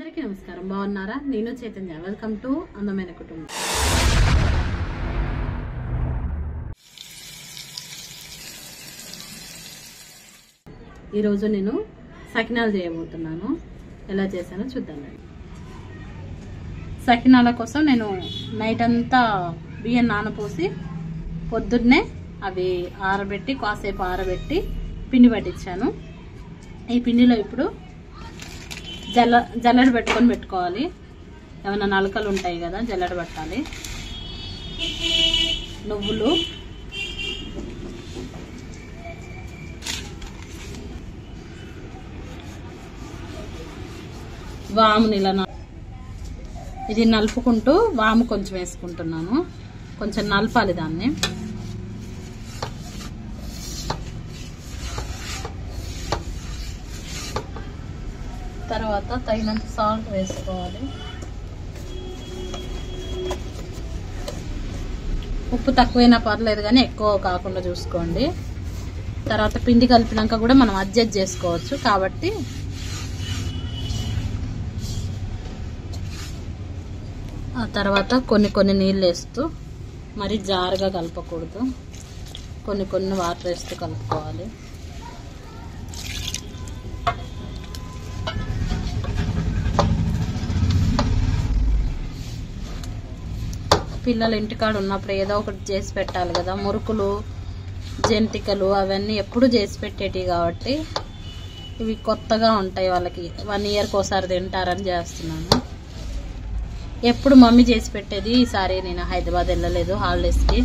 అందరికీ నమస్కారం. బాగున్నారా? నేను చైతన్య. వెల్కమ్ టు అందమైన కుటుంబం. ఈరోజు నేను సకినాలు చేయబోతున్నాను. ఎలా చేశానో చూద్దాం. సకినాల కోసం నేను నైట్ అంతా బియ్యం నానపోసి పొద్దున్నే అవి ఆరబెట్టి కాసేపు ఆరబెట్టి పిండి పట్టించాను. ఈ పిండిలో ఇప్పుడు జల్లెడ పెట్టుకోవాలి. ఏమైనా నలకలు ఉంటాయి కదా, జల్లెడ పట్టాలి. నువ్వులు, వాముని ఇలా ఇది నలుపుకుంటూ వాము కొంచెం వేసుకుంటున్నాను. కొంచెం నలపాలి దాన్ని. తర్వాత తగినంత సాల్ట్ వేసుకోవాలి. ఉప్పు తక్కువైనా పర్లేదు కానీ ఎక్కువ కాకుండా చూసుకోండి. తర్వాత పిండి కలిపినాక కూడా మనం అడ్జస్ట్ చేసుకోవచ్చు కాబట్టి ఆ తర్వాత కొన్ని నీళ్ళు వేస్తూ మరి జారుగా కలపకూడదు. కొన్ని వాటర్ వేస్తూ కలుపుకోవాలి. పిల్లలు ఇంటికాడ ఉన్నప్పుడు ఏదో ఒకటి చేసి పెట్టాలి కదా. మురుకులు, జంతికలు అవన్నీ ఎప్పుడు చేసి పెట్టేటివి కాబట్టి ఇవి కొత్తగా ఉంటాయి. వాళ్ళకి 1 ఇయర్కి ఒకసారి తింటారని చేస్తున్నాను. ఎప్పుడు మమ్మీ చేసి పెట్టేది. ఈసారి నేను హైదరాబాద్ వెళ్ళలేదు హాలిడేస్కి.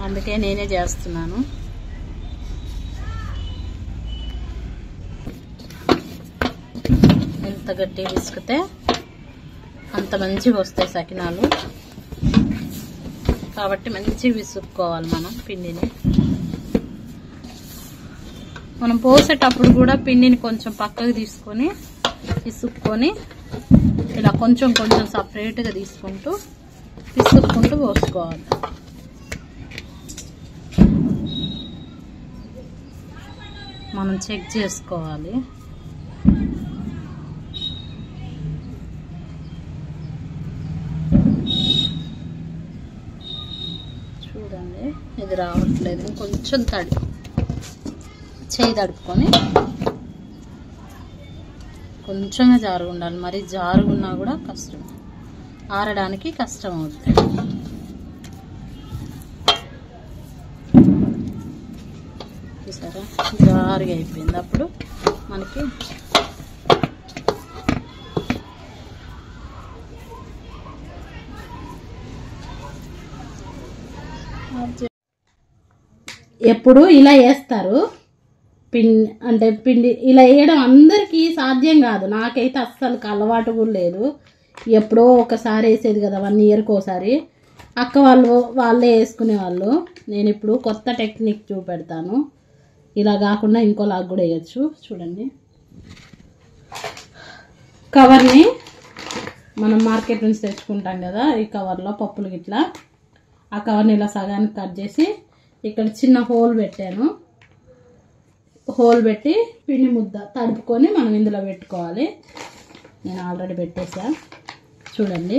అందుకే నేనే చేస్తున్నాను. ఎంత గట్టిగా విసుకుతే అంత మంచిగా వస్తాయి సకినాలు. కాబట్టి మంచిగా విసుక్కోవాలి మనం పిండిని. మనం పోసేటప్పుడు కూడా పిండిని కొంచెం పక్కకు తీసుకొని విసుక్కొని ఇలా కొంచెం సపరేట్గా తీసుకుంటూ విసుక్కుంటూ పోసుకోవాలి. మనం చెక్ చేసుకోవాలి. చూడండి, ఇది రావట్లేదు. కొంచెం చేయి తడుపుకొని కొంచెమే జారుగా ఉండాలి. మరి జారుగున్నా కూడా కష్టం, ఆరడానికి కష్టం అవుతుంది. చూసారా, జారుగా అయిపోయింది. అప్పుడు మనకి ఎప్పుడు ఇలా వేస్తారు. పిండి ఇలా వేయడం అందరికీ సాధ్యం కాదు. నాకైతే అస్సలు అలవాటు కూడా లేదు. ఎప్పుడో ఒకసారి వేసేది కదా, 1 ఇయర్కి ఒకసారి. అక్క వాళ్ళే వేసుకునేవాళ్ళు. నేను ఇప్పుడు కొత్త టెక్నిక్ చూపెడతాను. ఇలా కాకుండా ఇంకోలాగా కూడా వేయచ్చు. చూడండి, కవర్ని మనం మార్కెట్ నుంచి తెచ్చుకుంటాం కదా, ఈ కవర్లో పప్పులు గిట్లా, ఆ కవర్ని ఇలా సగానికి కట్ చేసి ఇక్కడ చిన్న హోల్ పెట్టాను. హోల్ పెట్టి పిండి ముద్ద తడుపుకొని మనం ఇందులో పెట్టుకోవాలి. నేను ఆల్రెడీ పెట్టేసా. చూడండి,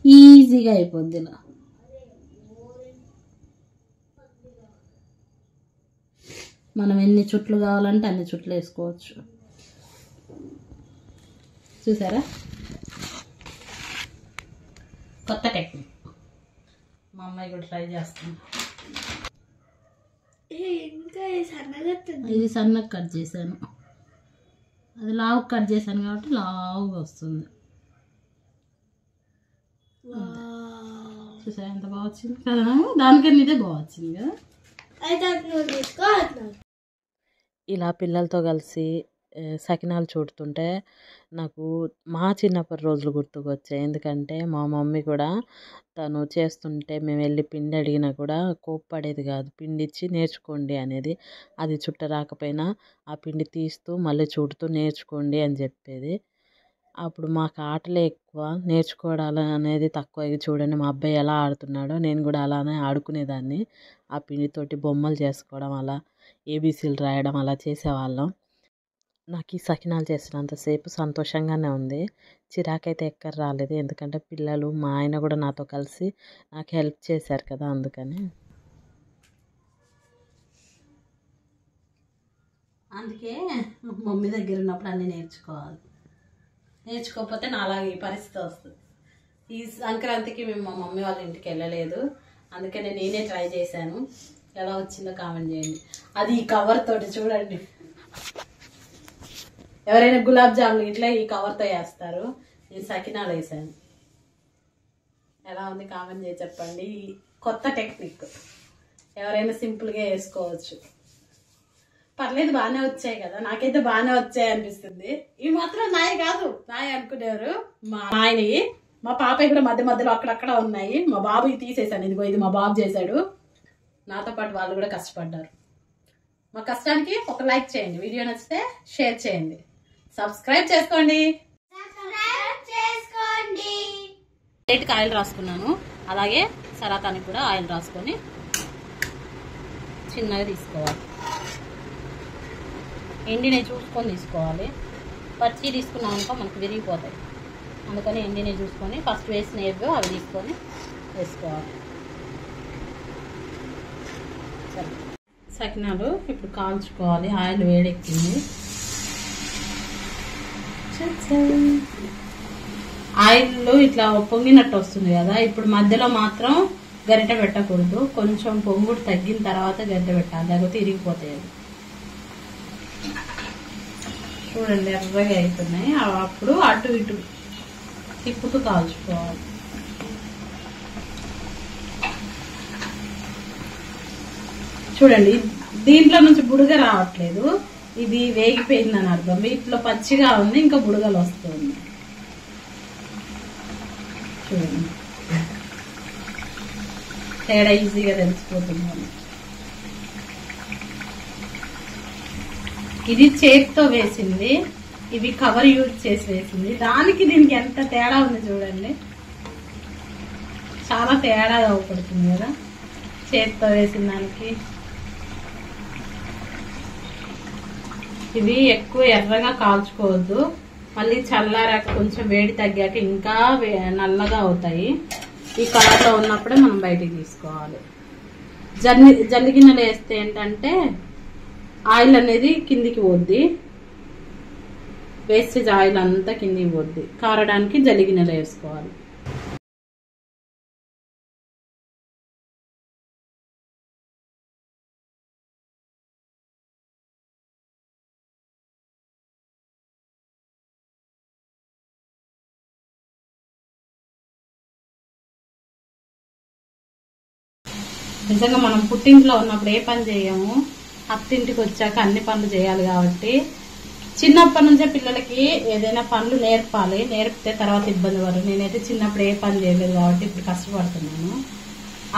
ఈజీగా అయిపోద్ది. ఇలా మనం ఎన్ని చుట్లు కావాలంటే అన్ని చుట్లు వేసుకోవచ్చు. చూసారా, కొత్త టెక్నిక్. మా అమ్మాయి కూడా ట్రై చేస్తుంది. ఇది సన్నగా కట్ చేశాను, అది లావు కట్ చేశాను కాబట్టి లావుగా వస్తుంది. చూసారా ఎంత బాగా వచ్చింది కదా. దానికన్నా ఇదే బాగా వచ్చింది కదా. ఇలా పిల్లలతో కలిసి సకినాలు చూడుతుంటే నాకు మా చిన్నప్పటి రోజులు గుర్తుకొచ్చాయి. ఎందుకంటే మా మమ్మీ కూడా తను చేస్తుంటే మేము వెళ్ళి పిండి అడిగినా కూడా కోప్పడేది కాదు. పిండి ఇచ్చి నేర్చుకోండి అనేది. అది చుట్ట రాకపోయినా ఆ పిండి తీస్తూ మళ్ళీ చుడుతూ నేర్చుకోండి అని చెప్పేది. అప్పుడు మాకు ఆటలే ఎక్కువ, నేర్చుకోవడాలు అనేది తక్కువ. ఇక చూడండి మా అబ్బాయి ఎలా ఆడుతున్నాడో, నేను కూడా అలానే ఆడుకునేదాన్ని. ఆ పిండితోటి బొమ్మలు చేసుకోవడం, అలా ఏబీసీలు రాయడం అలా చేసేవాళ్ళం. నాకు ఈ సకినాలు చేసినంతసేపు సంతోషంగానే ఉంది. చిరాకైతే ఎక్కడ రాలేదు, ఎందుకంటే పిల్లలు మా ఆయన కూడా నాతో కలిసి నాకు హెల్ప్ చేశారు కదా, అందుకని. అందుకే మమ్మీ దగ్గర ఉన్నప్పుడు అన్నీ నేర్చుకోవాలి. నేర్చుకోకపోతే నా అలాగే ఈ పరిస్థితి వస్తుంది. ఈ సంక్రాంతికి మేము మా మమ్మీ వాళ్ళ ఇంటికి వెళ్ళలేదు, అందుకనే నేనే ట్రై చేశాను. ఎలా వచ్చిందో కామెంట్ చేయండి. అది ఈ కవర్ తోటి చూడండి, ఎవరైనా గులాబ్ జాములు ఇట్లా ఈ కవర్తో వేస్తారు, నేను సకినాలు వేసాను. ఎలా ఉంది కామెంట్ చేసి చెప్పండి. కొత్త టెక్నిక్, ఎవరైనా సింపుల్గా వేసుకోవచ్చు. పర్లేదు, బాగానే వచ్చాయి కదా, నాకైతే బాగానే వచ్చాయి అనిపిస్తుంది. ఇవి మాత్రం నాయ కాదు, నాయ అనుకునేవారు మా ఆయనవి. మా పాపయ్య కూడా మధ్య మధ్యలో అక్కడక్కడ ఉన్నాయి. మా బాబుకి తీసేసాను, ఇదిగో ఇది మా బాబు చేశాడు. నాతో పాటు వాళ్ళు కూడా కష్టపడ్డారు. మా కష్టానికి ఒక లైక్ చేయండి, వీడియో నచ్చితే షేర్ చేయండి, సబ్స్క్రైబ్ చేసుకోండి. ప్లేట్కి ఆయిల్ రాసుకున్నాను, అలాగే సరాతానికి కూడా ఆయిల్ రాసుకొని చిన్నగా తీసుకోవాలి. ఎండినే చూసుకొని తీసుకోవాలి, పచ్చి తీసుకున్నాం అనుకో మనకు విరిగిపోతాయి. అందుకని ఎండినే చూసుకొని ఫస్ట్ వేసిన ఏవో అవి తీసుకొని వేసుకోవాలి. సరే, సకినాలు ఇప్పుడు కాల్చుకోవాలి. ఆయిల్ వేడెక్కింది. ఆయిల్లో ఇట్లా పొంగినట్టు వస్తుంది కదా, ఇప్పుడు మధ్యలో మాత్రం గరిటె పెట్టకూడదు. కొంచెం పొంగుడు తగ్గిన తర్వాత గరిటె పెట్టాలి, లేకపోతే ఇరిగిపోతాయి. చూడండి ఎర్రగా అవుతున్నాయి, అప్పుడు అటు ఇటు తిప్పుతూ కాల్చుకోవాలి. చూడండి దీంట్లో నుంచి బుడగ రావట్లేదు, ఇది వేగిపోయిందని అర్థం. వీటిలో పచ్చిగా ఉంది, ఇంకా బుడగలు వస్తుంది. చూడండి తేడా ఈజీగా తెలిసిపోతుంది. ఇది చేతితో వేసింది, ఇవి కవర్ యూజ్ చేసి వేసింది. దానికి దీనికి ఎంత తేడా ఉంది చూడండి, చాలా తేడా అవపడుతుంది కదా చేతితో వేసిన దానికి. ఇవి ఎక్కువ ఎర్రగా కాల్చుకోవద్దు, మళ్ళీ చల్లారాక కొంచెం వేడి తగ్గాక ఇంకా నల్లగా అవుతాయి. ఈ కలర్లో ఉన్నప్పుడే మనం బయటికి తీసుకోవాలి. జల్లి గిన్నెలు వేస్తే ఏంటంటే ఆయిల్ అనేది కిందికి పోద్ది, వేస్టేజ్ ఆయిల్ అంతా కిందికి పోద్ది. కారడానికి జల్లి గిన్నెలు వేసుకోవాలి. నిజంగా మనం పుట్టింట్లో ఉన్నప్పుడు ఏ పని చేయము, అత్తింటికి వచ్చాక అన్ని పనులు చేయాలి. కాబట్టి చిన్నప్పటి నుంచే పిల్లలకి ఏదైనా పనులు నేర్పాలి, నేర్పితే తర్వాత ఇబ్బంది పడరు. నేనైతే చిన్నప్పుడు ఏ పని చేయలేదు కాబట్టి ఇప్పుడు కష్టపడుతున్నాను.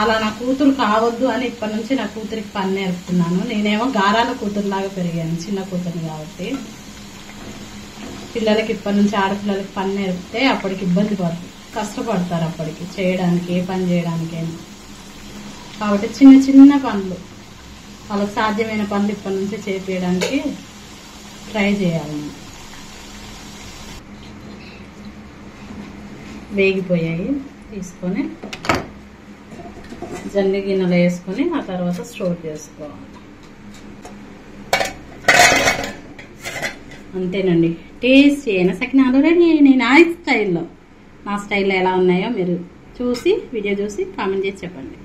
అలా నా కూతురు కావద్దు అని ఇప్పటి నుంచి నా కూతురికి పని నేర్పుతున్నాను. నేనేమో గారాల కూతురులాగా పెరిగాను, చిన్న కూతురు కాబట్టి. పిల్లలకి ఇప్పటి నుంచి ఆడపిల్లలకి పని నేర్పితే అప్పటికి ఇబ్బంది పడదు, కష్టపడతారు అప్పటికి చేయడానికి, ఏ పని చేయడానికైనా. కాబట్టి చిన్న చిన్న పనులు, వాళ్ళకి సాధ్యమైన పనులు ఇప్పటి నుంచి చేపించడానికి ట్రై చేయాలి. వేగిపోయాయి, తీసుకొని జల్లి గిన్నెలో వేసుకొని ఆ తర్వాత స్టోర్ చేసుకోవాలి. అంతేనండి, టేస్టీ అయిన సకినాలు రెడీ అయినాయి నా స్టైల్లో. నా స్టైల్లో ఎలా ఉన్నాయో మీరు చూసి వీడియో చూసి కామెంట్ చేసి చెప్పండి.